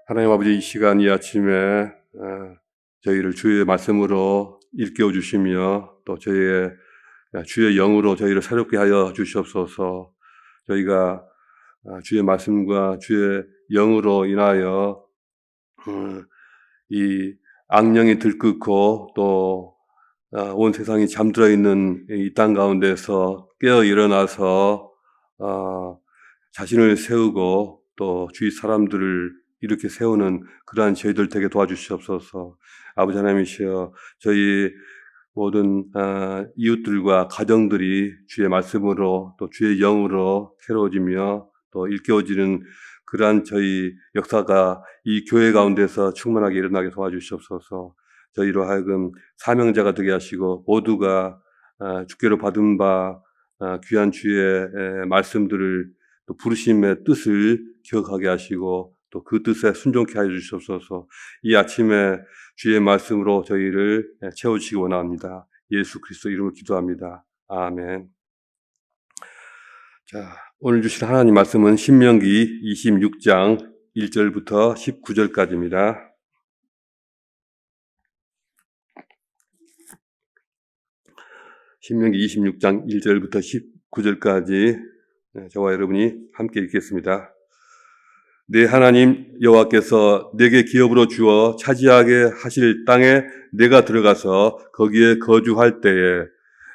하나님 아버지, 이 시간 이 아침에 저희를 주의 말씀으로 일깨워 주시며 또 저희의 주의 영으로 저희를 새롭게 하여 주시옵소서. 저희가 주의 말씀과 주의 영으로 인하여 이 악령이 들끓고 또 온 세상이 잠들어 있는 이 땅 가운데서 깨어 일어나서 자신을 세우고 또 주위 사람들을 이렇게 세우는 그러한 저희들 되게 도와주시옵소서. 아버지 하나님이시여, 저희 모든 이웃들과 가정들이 주의 말씀으로 또 주의 영으로 새로워지며 또 일깨워지는 그러한 저희 역사가 이 교회 가운데서 충만하게 일어나게 도와주시옵소서. 저희로 하여금 사명자가 되게 하시고 모두가 주께로 받은 바 귀한 주의 말씀들을 또 부르심의 뜻을 기억하게 하시고 또 그 뜻에 순종케 하여 주시옵소서. 이 아침에 주의 말씀으로 저희를 채워주시기 원합니다. 예수 그리스도 이름으로 기도합니다. 아멘. 자, 오늘 주신 하나님 말씀은 신명기 26장 1절부터 19절까지입니다. 신명기 26장 1절부터 19절까지 저와 여러분이 함께 읽겠습니다. 내 하나님 여호와께서 내게 기업으로 주어 차지하게 하실 땅에 내가 들어가서 거기에 거주할 때에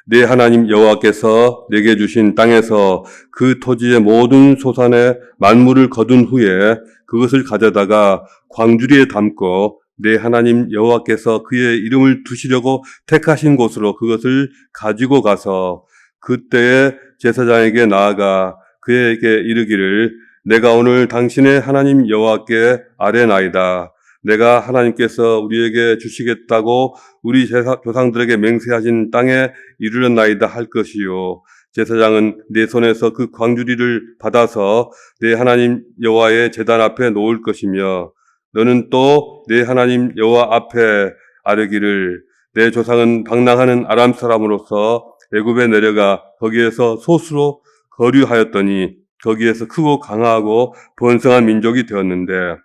내 하나님 여호와께서 내게 주신 땅에서 그 토지의 모든 소산의 만물을 거둔 후에 그것을 가져다가 광주리에 담고 내 하나님 여호와께서 그의 이름을 두시려고 택하신 곳으로 그것을 가지고 가서 그때에 제사장에게 나아가 그에게 이르기를 내가 오늘 당신의 하나님 여호와께 아뢰나이다. 내가 하나님께서 우리에게 주시겠다고 우리 조상들에게 맹세하신 땅에 이르렀나이다 할 것이요. 제사장은 내 손에서 그 광주리를 받아서 내 하나님 여호와의 제단 앞에 놓을 것이며 너는 또 내 하나님 여호와 앞에 아뢰기를 내 조상은 방랑하는 아람 사람으로서 애굽에 내려가 거기에서 소수로 거류하였더니 거기에서 크고 강하고 번성한 민족이 되었는데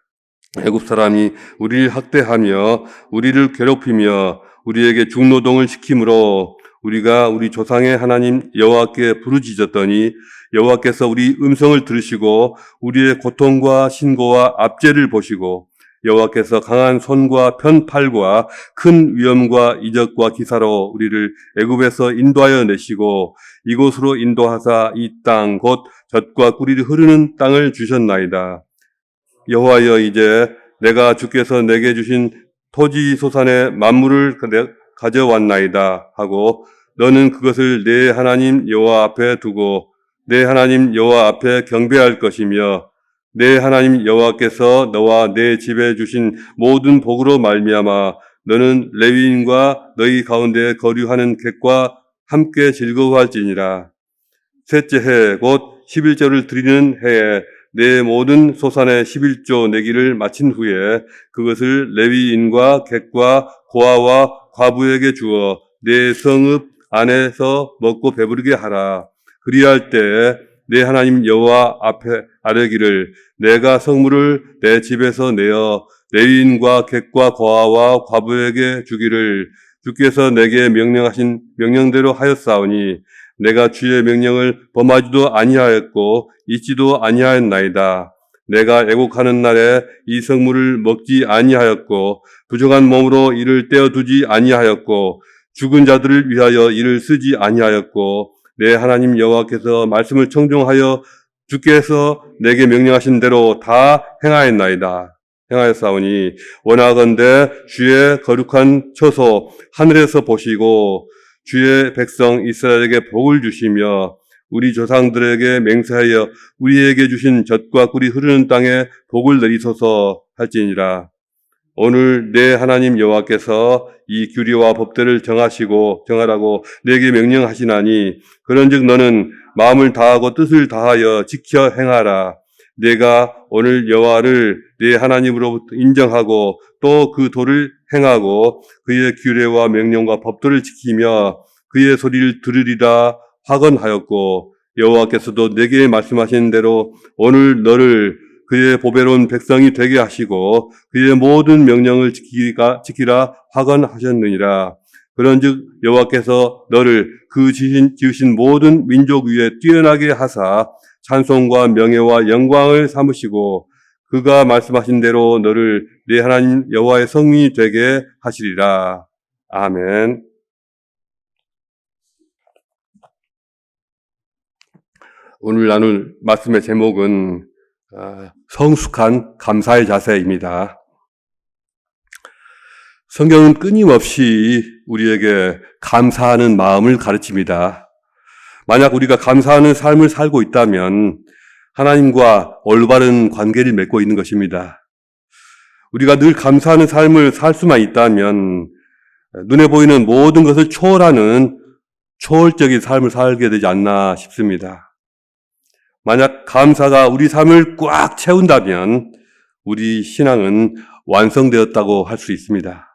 애굽 사람이 우리를 학대하며 우리를 괴롭히며 우리에게 중노동을 시키므로 우리가 우리 조상의 하나님 여호와께 부르짖었더니 여호와께서 우리 음성을 들으시고 우리의 고통과 신고와 압제를 보시고 여호와께서 강한 손과 편팔과 큰 위엄과 이적과 기사로 우리를 애굽에서 인도하여 내시고 이곳으로 인도하사 이 땅 곧 젖과 꿀이 흐르는 땅을 주셨나이다. 여호와여, 이제 내가 주께서 내게 주신 토지 소산의 만물을 가져왔나이다 하고 너는 그것을 내 하나님 여호와 앞에 두고 내 하나님 여호와 앞에 경배할 것이며 내 하나님 여호와께서 너와 내 집에 주신 모든 복으로 말미암아 너는 레위인과 너희 가운데 거류하는 객과 함께 즐거워할지니라. 셋째 해 곧 11조를 드리는 해에 내 모든 소산의 11조 내기를 마친 후에 그것을 레위인과 객과 고아와 과부에게 주어 내 성읍 안에서 먹고 배부르게 하라. 그리할 때에 내 하나님 여호와 앞에 아뢰기를 내가 성물을 내 집에서 내어 레위인과 객과 고아와 과부에게 주기를 주께서 내게 명령하신 명령대로 하였사오니 내가 주의 명령을 범하지도 아니하였고 잊지도 아니하였나이다. 내가 애곡하는 날에 이 성물을 먹지 아니하였고 부정한 몸으로 이를 떼어두지 아니하였고 죽은 자들을 위하여 이를 쓰지 아니하였고 내 하나님 여호와께서 말씀을 청종하여 주께서 내게 명령하신 대로 다 행하였나이다. 행하였사오니 원하건대 주의 거룩한 처소 하늘에서 보시고 주의 백성 이스라엘에게 복을 주시며 우리 조상들에게 맹세하여 우리에게 주신 젖과 꿀이 흐르는 땅에 복을 내리소서 할지니라. 오늘 내 하나님 여호와께서 이 규례와 법대를 정하라고 내게 명령하시나니 그런즉 너는 마음을 다하고 뜻을 다하여 지켜 행하라. 내가 오늘 여호와를 내 하나님으로부터 인정하고 또 그 도를 행하고 그의 규례와 명령과 법도를 지키며 그의 소리를 들으리라 하건하였고 여호와께서도 내게 말씀하신 대로 오늘 너를 그의 보배로운 백성이 되게 하시고 그의 모든 명령을 지키라 화건하셨느니라. 그런즉 여호와께서 너를 그 지으신 모든 민족 위에 뛰어나게 하사 찬송과 명예와 영광을 삼으시고 그가 말씀하신 대로 너를 네 하나님 여호와의 성민이 되게 하시리라. 아멘. 오늘 나눌 말씀의 제목은 성숙한 감사의 자세입니다. 성경은 끊임없이 우리에게 감사하는 마음을 가르칩니다. 만약 우리가 감사하는 삶을 살고 있다면 하나님과 올바른 관계를 맺고 있는 것입니다. 우리가 늘 감사하는 삶을 살 수만 있다면 눈에 보이는 모든 것을 초월하는 초월적인 삶을 살게 되지 않나 싶습니다. 만약 감사가 우리 삶을 꽉 채운다면 우리 신앙은 완성되었다고 할 수 있습니다.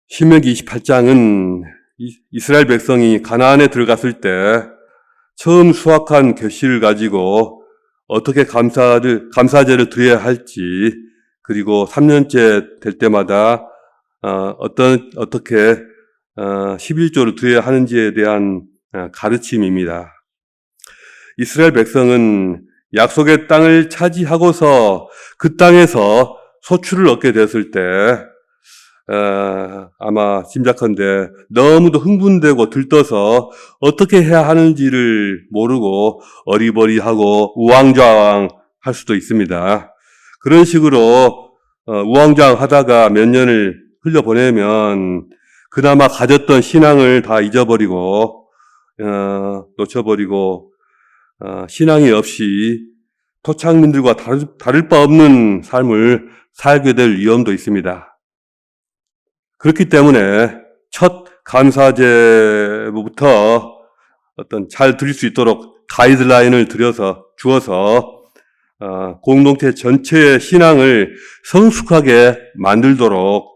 신명기 28장은 이스라엘 백성이 가나안에 들어갔을 때 처음 수확한 결실을 가지고 어떻게 감사제를 드려야 할지, 그리고 3년째 될 때마다 어떻게 11조를 드려야 하는지에 대한 가르침입니다. 이스라엘 백성은 약속의 땅을 차지하고서 그 땅에서 소출을 얻게 됐을 때 아마 짐작컨대 너무도 흥분되고 들떠서 어떻게 해야 하는지를 모르고 어리버리하고 우왕좌왕할 수도 있습니다. 그런 식으로 우왕좌왕하다가 몇 년을 흘려보내면 그나마 가졌던 신앙을 다 잊어버리고 놓쳐버리고 신앙이 없이 토착민들과 다를 바 없는 삶을 살게 될 위험도 있습니다. 그렇기 때문에 첫 감사제부터 어떤 잘 드릴 수 있도록 가이드라인을 주어서 공동체 전체의 신앙을 성숙하게 만들도록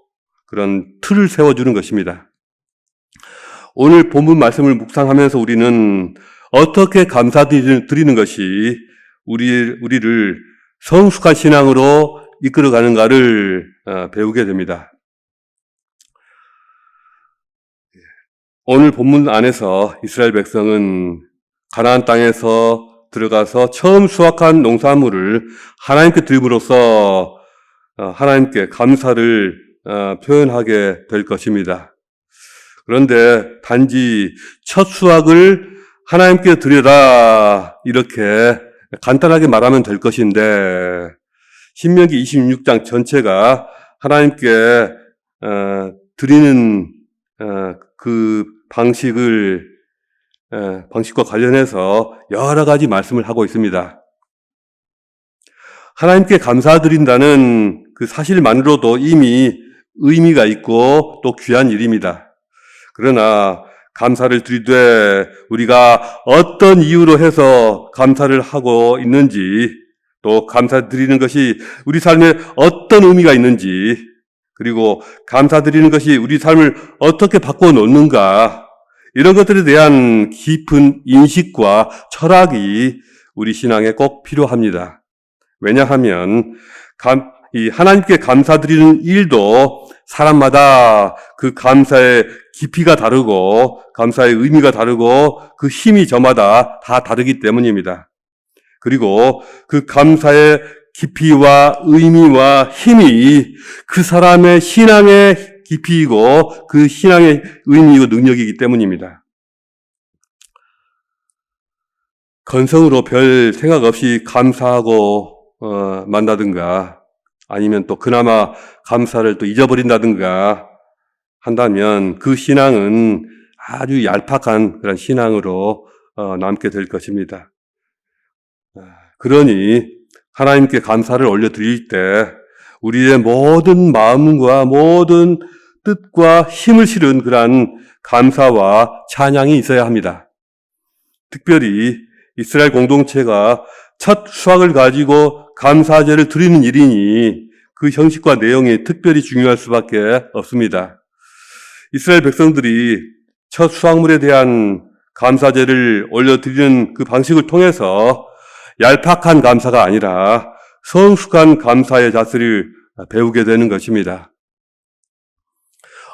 그런 틀을 세워주는 것입니다. 오늘 본문 말씀을 묵상하면서 우리는 어떻게 감사드리는 것이 우리를 성숙한 신앙으로 이끌어가는가를 배우게 됩니다. 오늘 본문 안에서 이스라엘 백성은 가나안 땅에서 들어가서 처음 수확한 농산물을 하나님께 드림으로써 하나님께 감사를 표현하게 될 것입니다. 그런데 단지 첫 수확을 하나님께 드려라 이렇게 간단하게 말하면 될 것인데 신명기 26장 전체가 하나님께 드리는 그 방식과 관련해서 여러 가지 말씀을 하고 있습니다. 하나님께 감사드린다는 그 사실만으로도 이미 의미가 있고 또 귀한 일입니다. 그러나 감사를 드리되 우리가 어떤 이유로 해서 감사를 하고 있는지, 또 감사드리는 것이 우리 삶에 어떤 의미가 있는지, 그리고 감사드리는 것이 우리 삶을 어떻게 바꿔놓는가, 이런 것들에 대한 깊은 인식과 철학이 우리 신앙에 꼭 필요합니다. 왜냐하면 이 하나님께 감사드리는 일도 사람마다 그 감사의 깊이가 다르고 감사의 의미가 다르고 그 힘이 저마다 다 다르기 때문입니다. 그리고 그 감사의 깊이와 의미와 힘이 그 사람의 신앙의 깊이이고 그 신앙의 의미이고 능력이기 때문입니다. 건성으로 별 생각 없이 감사하고 만다든가 아니면 또 그나마 감사를 또 잊어버린다든가 한다면 그 신앙은 아주 얄팍한 그런 신앙으로 남게 될 것입니다. 그러니 하나님께 감사를 올려드릴 때 우리의 모든 마음과 모든 뜻과 힘을 실은 그러한 감사와 찬양이 있어야 합니다. 특별히 이스라엘 공동체가 첫 수확을 가지고 감사제를 드리는 일이니 그 형식과 내용이 특별히 중요할 수밖에 없습니다. 이스라엘 백성들이 첫 수확물에 대한 감사제를 올려드리는 그 방식을 통해서 얄팍한 감사가 아니라 성숙한 감사의 자세를 배우게 되는 것입니다.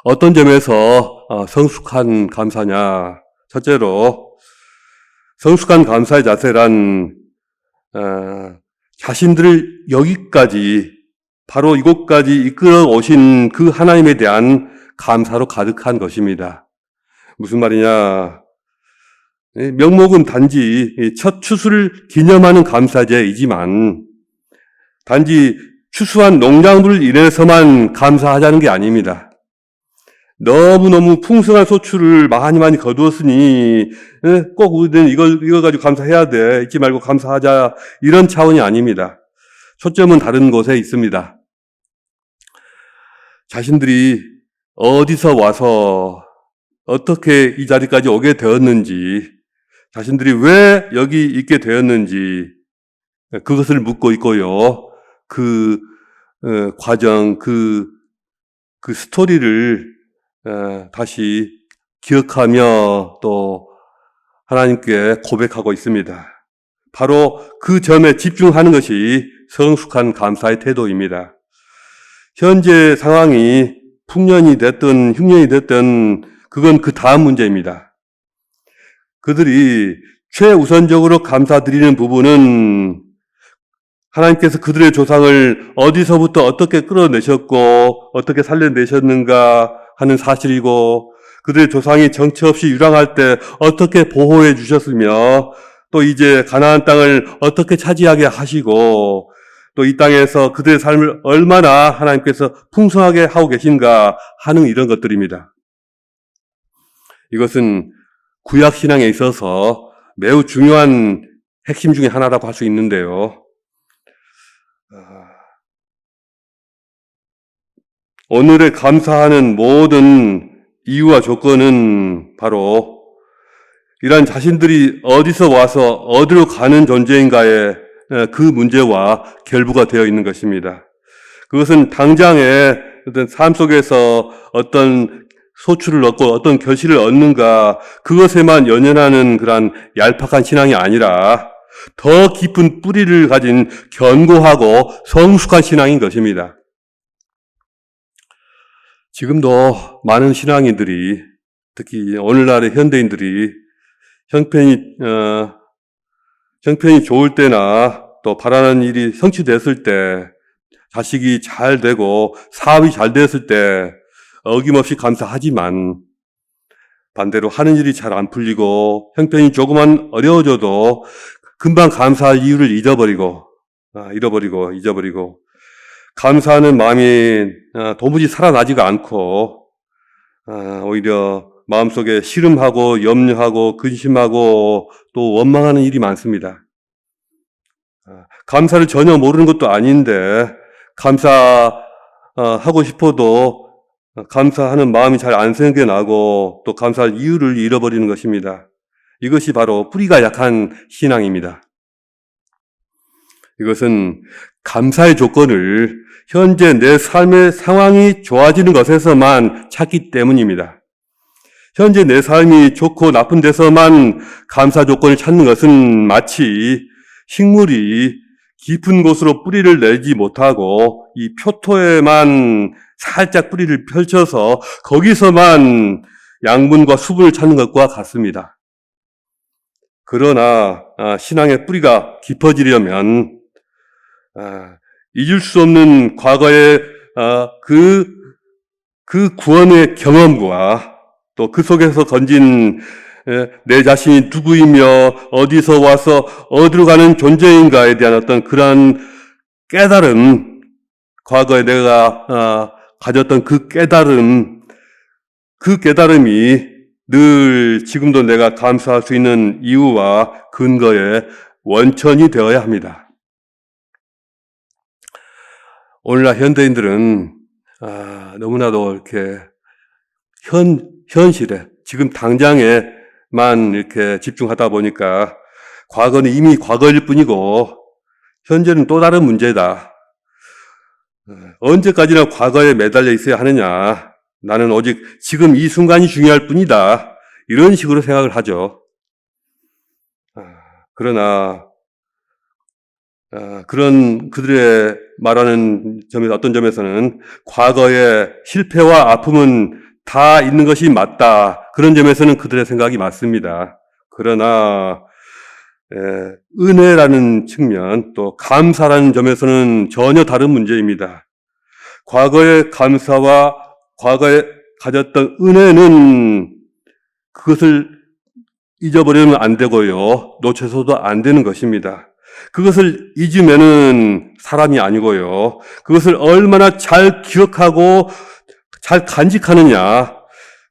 어떤 점에서 성숙한 감사냐? 첫째로 성숙한 감사의 자세란 자신들을 여기까지 바로 이곳까지 이끌어 오신 그 하나님에 대한 감사로 가득한 것입니다. 무슨 말이냐? 명목은 단지 첫 추수를 기념하는 감사제이지만 단지 추수한 농작물을 인해서만 감사하자는 게 아닙니다. 너무너무 풍성한 소출을 많이 거두었으니 꼭 우리는 이걸 가지고 감사해야 돼. 잊지 말고 감사하자. 이런 차원이 아닙니다. 초점은 다른 곳에 있습니다. 자신들이 어디서 와서 어떻게 이 자리까지 오게 되었는지, 자신들이 왜 여기 있게 되었는지 그것을 묻고 있고요. 그 과정, 그 스토리를 다시 기억하며 또 하나님께 고백하고 있습니다. 바로 그 점에 집중하는 것이 성숙한 감사의 태도입니다. 현재 상황이 풍년이 됐든 흉년이 됐든 그건 그 다음 문제입니다. 그들이 최우선적으로 감사드리는 부분은 하나님께서 그들의 조상을 어디서부터 어떻게 끌어내셨고 어떻게 살려내셨는가 하는 사실이고 그들의 조상이 정처 없이 유랑할 때 어떻게 보호해 주셨으며 또 이제 가나안 땅을 어떻게 차지하게 하시고 또 이 땅에서 그들의 삶을 얼마나 하나님께서 풍성하게 하고 계신가 하는 이런 것들입니다. 이것은 구약신앙에 있어서 매우 중요한 핵심 중에 하나라고 할 수 있는데요. 오늘의 감사하는 모든 이유와 조건은 바로 이러한 자신들이 어디서 와서 어디로 가는 존재인가의 그 문제와 결부가 되어 있는 것입니다. 그것은 당장의 어떤 삶 속에서 어떤 소출을 얻고 어떤 결실을 얻는가 그것에만 연연하는 그런 얄팍한 신앙이 아니라 더 깊은 뿌리를 가진 견고하고 성숙한 신앙인 것입니다. 지금도 많은 신앙인들이 특히 오늘날의 현대인들이 형편이 좋을 때나 또 바라는 일이 성취됐을 때 자식이 잘 되고 사업이 잘 됐을 때 어김없이 감사하지만 반대로 하는 일이 잘 안 풀리고 형편이 조금만 어려워져도 금방 감사할 이유를 잊어버리고 감사하는 마음이 도무지 살아나지가 않고 오히려 마음속에 시름하고 염려하고 근심하고 또 원망하는 일이 많습니다. 감사를 전혀 모르는 것도 아닌데 감사하고 싶어도 감사하는 마음이 잘 안 생겨나고 또 감사할 이유를 잃어버리는 것입니다. 이것이 바로 뿌리가 약한 신앙입니다. 이것은 감사의 조건을 현재 내 삶의 상황이 좋아지는 것에서만 찾기 때문입니다. 현재 내 삶이 좋고 나쁜 데서만 감사 조건을 찾는 것은 마치 식물이 깊은 곳으로 뿌리를 내지 못하고 이 표토에만 살짝 뿌리를 펼쳐서 거기서만 양분과 수분을 찾는 것과 같습니다. 그러나 신앙의 뿌리가 깊어지려면 잊을 수 없는 과거의 그 구원의 경험과 또 그 속에서 건진 내 자신이 누구이며 어디서 와서 어디로 가는 존재인가에 대한 어떤 그러한 깨달음, 과거에 내가 가졌던 그 깨달음이 늘 지금도 내가 감사할 수 있는 이유와 근거의 원천이 되어야 합니다. 오늘날 현대인들은 너무나도 이렇게 현실에 지금 당장에만 이렇게 집중하다 보니까 과거는 이미 과거일 뿐이고 현재는 또 다른 문제다. 언제까지나 과거에 매달려 있어야 하느냐. 나는 오직 지금 이 순간이 중요할 뿐이다. 이런 식으로 생각을 하죠. 그러나 그런 그들의 말하는 점에서 어떤 점에서는 과거의 실패와 아픔은 다 있는 것이 맞다. 그런 점에서는 그들의 생각이 맞습니다. 그러나 은혜라는 측면 또 감사라는 점에서는 전혀 다른 문제입니다. 과거의 감사와 과거에 가졌던 은혜는 그것을 잊어버리면 안 되고요. 놓쳐서도 안 되는 것입니다. 그것을 잊으면은 사람이 아니고요. 그것을 얼마나 잘 기억하고 잘 간직하느냐.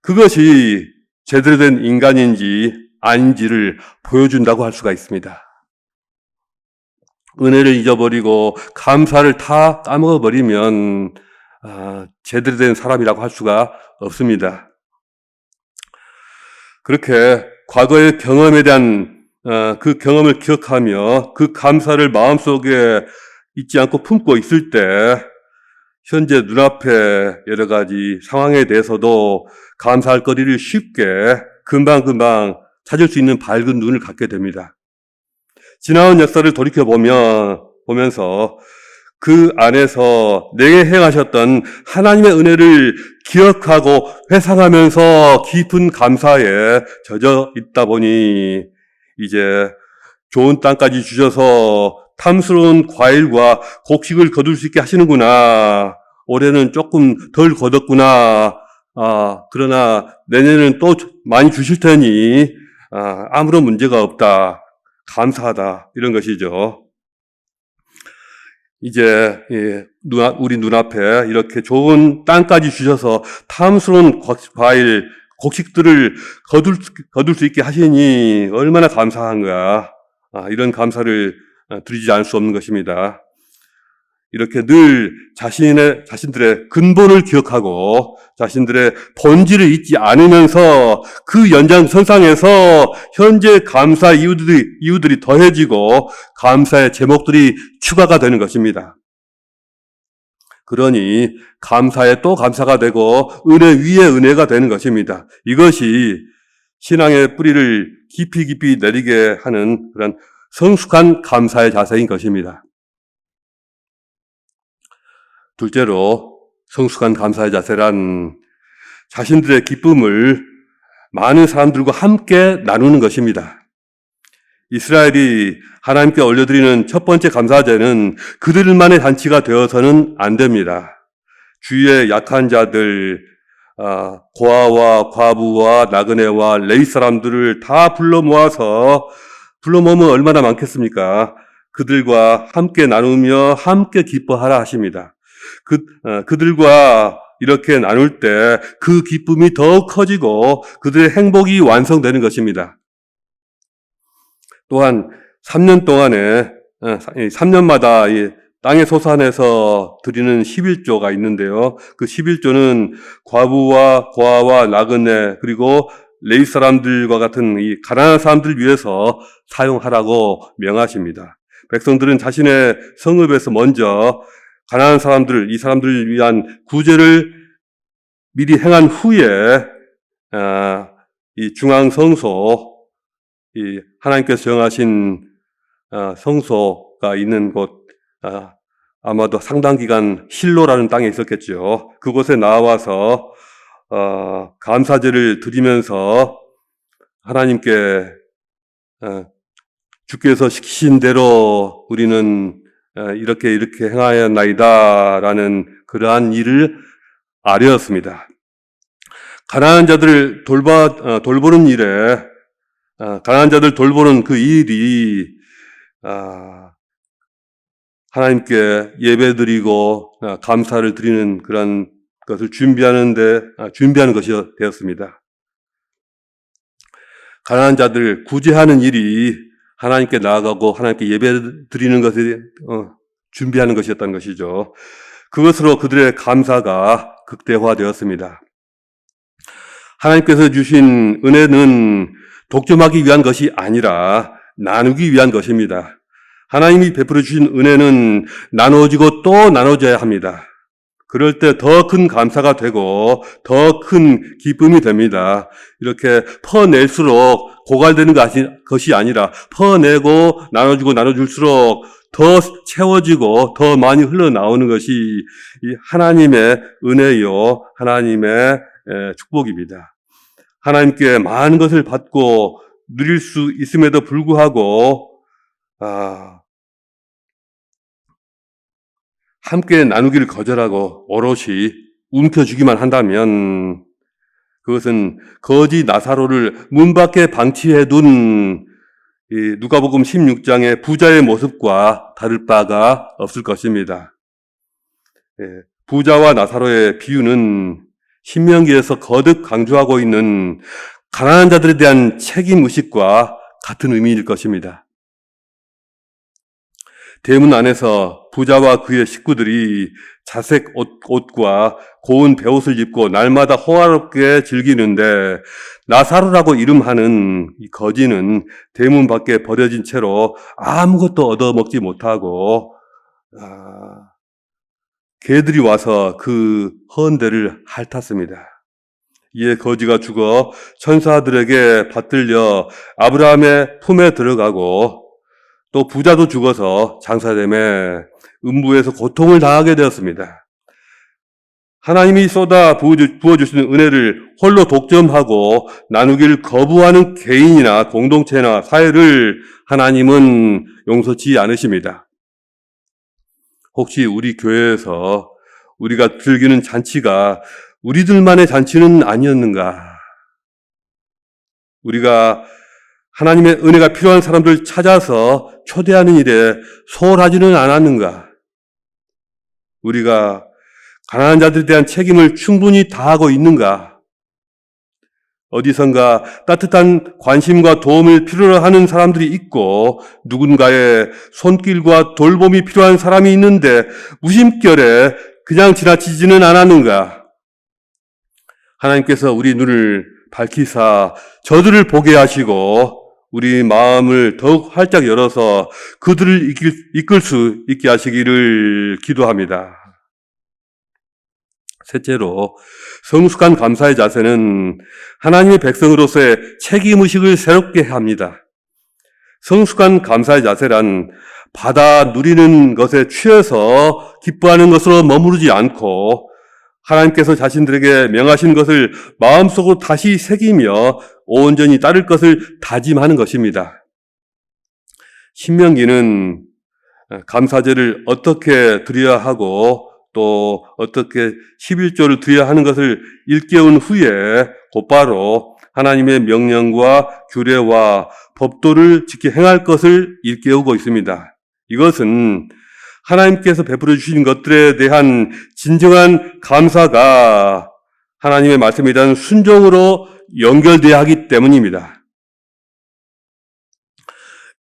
그것이 제대로 된 인간인지 아닌지를 보여준다고 할 수가 있습니다. 은혜를 잊어버리고 감사를 다 까먹어버리면 제대로 된 사람이라고 할 수가 없습니다. 그렇게 과거의 경험에 대한 그 경험을 기억하며 그 감사를 마음속에 잊지 않고 품고 있을 때 현재 눈앞에 여러 가지 상황에 대해서도 감사할 거리를 쉽게 금방금방 찾을 수 있는 밝은 눈을 갖게 됩니다. 지나온 역사를 돌이켜보면서 그 안에서 내게 행하셨던 하나님의 은혜를 기억하고 회상하면서 깊은 감사에 젖어 있다 보니 이제 좋은 땅까지 주셔서 탐스러운 과일과 곡식을 거둘 수 있게 하시는구나. 올해는 조금 덜 거뒀구나. 그러나 내년에는 또 많이 주실 테니 아무런 문제가 없다. 감사하다. 이런 것이죠. 이제 우리 눈앞에 이렇게 좋은 땅까지 주셔서 탐스러운 과일, 곡식들을 거둘 수 있게 하시니 얼마나 감사한가. 이런 감사를 드리지 않을 수 없는 것입니다. 이렇게 늘 자신들의 근본을 기억하고 자신들의 본질을 잊지 않으면서 그 연장선상에서 현재 감사 이유들이 더해지고 감사의 제목들이 추가가 되는 것입니다. 그러니 감사에 또 감사가 되고 은혜 위에 은혜가 되는 것입니다. 이것이 신앙의 뿌리를 깊이 내리게 하는 그런 성숙한 감사의 자세인 것입니다. 둘째로 성숙한 감사의 자세란 자신들의 기쁨을 많은 사람들과 함께 나누는 것입니다. 이스라엘이 하나님께 올려드리는 첫 번째 감사제는 그들만의 잔치가 되어서는 안 됩니다. 주위의 약한 자들, 고아와 과부와 나그네와 레위 사람들을 다 불러 모으면 얼마나 많겠습니까? 그들과 함께 나누며 함께 기뻐하라 하십니다. 그들과 이렇게 나눌 때 그 기쁨이 더욱 커지고 그들의 행복이 완성되는 것입니다. 또한 3년 동안에 3년마다 땅의 소산에서 드리는 11조가 있는데요. 그 11조는 과부와 고아와 나그네 그리고 레위 사람들과 같은 이 가난한 사람들을 위해서 사용하라고 명하십니다. 백성들은 자신의 성읍에서 먼저 가난한 이 사람들을 위한 구제를 미리 행한 후에 이 중앙 성소, 이 하나님께서 정하신 성소가 있는 곳, 아마도 상당 기간 실로라는 땅에 있었겠죠. 그곳에 나와서 감사제를 드리면서 하나님께 주께서 시키신 대로 우리는 이렇게 행하였나이다라는 그러한 일을 아뢰었습니다. 가난한 자들을 돌보는 일에 가난한 자들 돌보는 그 일이 하나님께 예배드리고 감사를 드리는 그런 것을 준비하는 것이 되었습니다. 가난한 자들 구제하는 일이 하나님께 나아가고 하나님께 예배드리는 것을 준비하는 것이었다는 것이죠. 그것으로 그들의 감사가 극대화되었습니다. 하나님께서 주신 은혜는 독점하기 위한 것이 아니라 나누기 위한 것입니다. 하나님이 베풀어 주신 은혜는 나눠지고 또 나눠져야 합니다. 그럴 때 더 큰 감사가 되고 더 큰 기쁨이 됩니다. 이렇게 퍼낼수록 고갈되는 것이 아니라 퍼내고 나눠주고 나눠줄수록 더 채워지고 더 많이 흘러나오는 것이 이 하나님의 은혜요, 하나님의 축복입니다. 하나님께 많은 것을 받고 누릴 수 있음에도 불구하고 함께 나누기를 거절하고 오롯이 움켜쥐기만 한다면 그것은 거지 나사로를 문 밖에 방치해둔 누가복음 16장의 부자의 모습과 다를 바가 없을 것입니다. 부자와 나사로의 비유는 신명기에서 거듭 강조하고 있는 가난한 자들에 대한 책임의식과 같은 의미일 것입니다. 대문 안에서 부자와 그의 식구들이 자색 옷과 고운 베옷을 입고 날마다 호화롭게 즐기는데 나사로라고 이름하는 이 거지는 대문 밖에 버려진 채로 아무것도 얻어먹지 못하고 개들이 와서 그 헌데를 핥았습니다. 이에 거지가 죽어 천사들에게 받들려 아브라함의 품에 들어가고 또 부자도 죽어서 장사됨에 음부에서 고통을 당하게 되었습니다. 하나님이 쏟아 부어주시는 은혜를 홀로 독점하고 나누기를 거부하는 개인이나 공동체나 사회를 하나님은 용서치 않으십니다. 혹시 우리 교회에서 우리가 즐기는 잔치가 우리들만의 잔치는 아니었는가? 우리가 하나님의 은혜가 필요한 사람들 찾아서 초대하는 일에 소홀하지는 않았는가? 우리가 가난한 자들에 대한 책임을 충분히 다하고 있는가? 어디선가 따뜻한 관심과 도움을 필요로 하는 사람들이 있고 누군가의 손길과 돌봄이 필요한 사람이 있는데 무심결에 그냥 지나치지는 않았는가? 하나님께서 우리 눈을 밝히사 저들을 보게 하시고 우리 마음을 더욱 활짝 열어서 그들을 이끌 수 있게 하시기를 기도합니다. 셋째로, 성숙한 감사의 자세는 하나님의 백성으로서의 책임의식을 새롭게 합니다. 성숙한 감사의 자세란 받아 누리는 것에 취해서 기뻐하는 것으로 머무르지 않고 하나님께서 자신들에게 명하신 것을 마음속으로 다시 새기며 온전히 따를 것을 다짐하는 것입니다. 신명기는 감사제를 어떻게 드려야 하고 또 어떻게 11조를 드려야 하는 것을 일깨운 후에 곧바로 하나님의 명령과 규례와 법도를 지켜 행할 것을 일깨우고 있습니다. 이것은 하나님께서 베풀어 주신 것들에 대한 진정한 감사가 하나님의 말씀에 대한 순종으로 연결되어야 하기 때문입니다.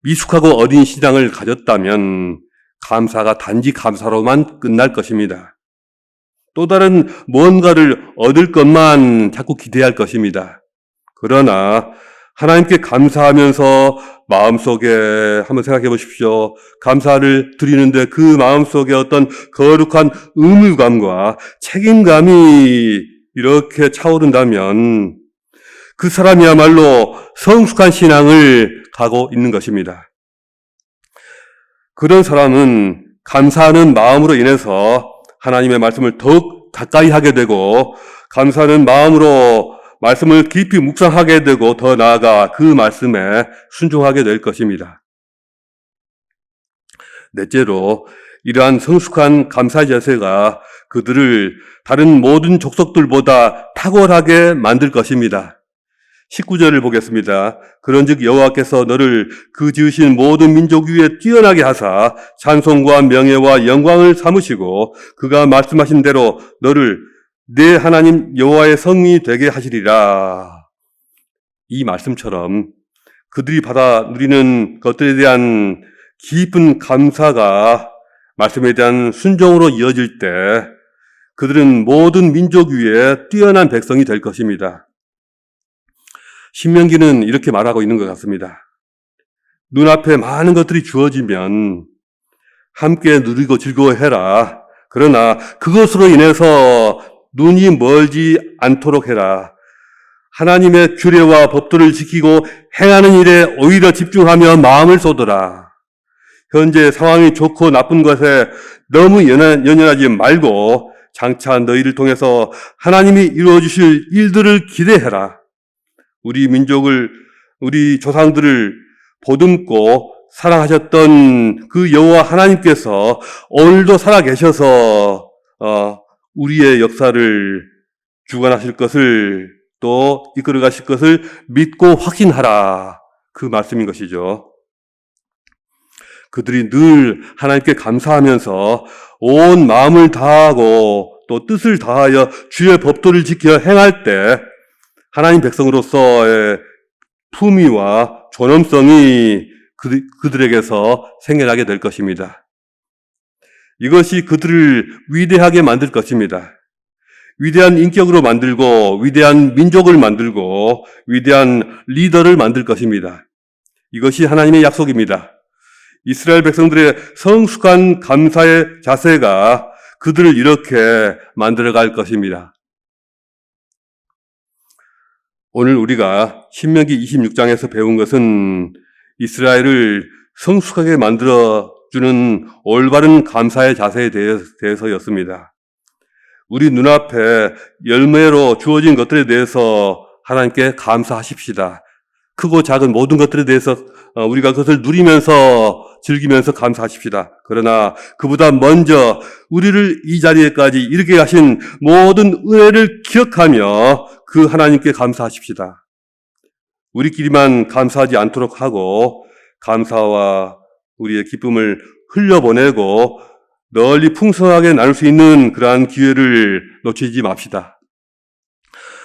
미숙하고 어린 신앙을 가졌다면 감사가 단지 감사로만 끝날 것입니다. 또 다른 뭔가를 얻을 것만 자꾸 기대할 것입니다. 그러나 하나님께 감사하면서 마음속에 한번 생각해 보십시오. 감사를 드리는데 그 마음속에 어떤 거룩한 의무감과 책임감이 이렇게 차오른다면 그 사람이야말로 성숙한 신앙을 가고 있는 것입니다. 그런 사람은 감사하는 마음으로 인해서 하나님의 말씀을 더욱 가까이 하게 되고 감사하는 마음으로 말씀을 깊이 묵상하게 되고 더 나아가 그 말씀에 순종하게 될 것입니다. 넷째로, 이러한 성숙한 감사의 자세가 그들을 다른 모든 족속들보다 탁월하게 만들 것입니다. 19절을 보겠습니다. 그런즉 여호와께서 너를 그 지으신 모든 민족 위에 뛰어나게 하사 찬송과 명예와 영광을 삼으시고 그가 말씀하신 대로 너를 내 하나님 여호와의 성이 되게 하시리라. 이 말씀처럼 그들이 받아 누리는 것들에 대한 깊은 감사가 말씀에 대한 순종으로 이어질 때 그들은 모든 민족 위에 뛰어난 백성이 될 것입니다. 신명기는 이렇게 말하고 있는 것 같습니다. 눈앞에 많은 것들이 주어지면 함께 누리고 즐거워해라. 그러나 그것으로 인해서 눈이 멀지 않도록 해라. 하나님의 규례와 법도를 지키고 행하는 일에 오히려 집중하며 마음을 쏟아라. 현재 상황이 좋고 나쁜 것에 너무 연연하지 말고 장차 너희를 통해서 하나님이 이루어주실 일들을 기대해라. 우리 민족을, 우리 조상들을 보듬고 사랑하셨던 그 여호와 하나님께서 오늘도 살아계셔서 우리의 역사를 주관하실 것을 또 이끌어 가실 것을 믿고 확신하라. 그 말씀인 것이죠. 그들이 늘 하나님께 감사하면서 온 마음을 다하고 또 뜻을 다하여 주의 법도를 지켜 행할 때 하나님 백성으로서의 품위와 존엄성이 그들에게서 생겨나게 될 것입니다. 이것이 그들을 위대하게 만들 것입니다. 위대한 인격으로 만들고 위대한 민족을 만들고 위대한 리더를 만들 것입니다. 이것이 하나님의 약속입니다. 이스라엘 백성들의 성숙한 감사의 자세가 그들을 이렇게 만들어갈 것입니다. 오늘 우리가 신명기 26장에서 배운 것은 이스라엘을 성숙하게 만들어주는 올바른 감사의 자세에 대해서였습니다. 우리 눈앞에 열매로 주어진 것들에 대해서 하나님께 감사하십시다. 크고 작은 모든 것들에 대해서 우리가 그것을 누리면서 즐기면서 감사하십시다. 그러나 그보다 먼저 우리를 이 자리에까지 이르게 하신 모든 은혜를 기억하며 그 하나님께 감사하십시다. 우리끼리만 감사하지 않도록 하고 감사와 우리의 기쁨을 흘려보내고 널리 풍성하게 나눌 수 있는 그러한 기회를 놓치지 맙시다.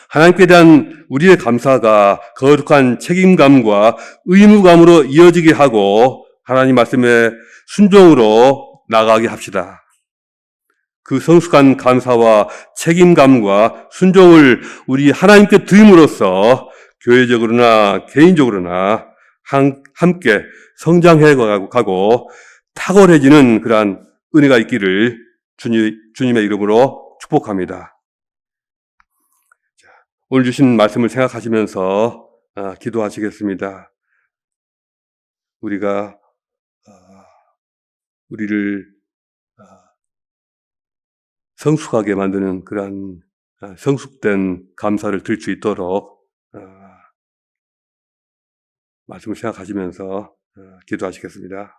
하나님께 대한 우리의 감사가 거룩한 책임감과 의무감으로 이어지게 하고 하나님 말씀에 순종으로 나가게 합시다. 그 성숙한 감사와 책임감과 순종을 우리 하나님께 드림으로써 교회적으로나 개인적으로나 함께 성장해 가고 탁월해지는 그러한 은혜가 있기를 주님의 이름으로 축복합니다. 오늘 주신 말씀을 생각하시면서 기도하시겠습니다. 우리가 우리를 성숙하게 만드는 그러한 성숙된 감사를 드릴 수 있도록 말씀을 생각하시면서 기도하시겠습니다.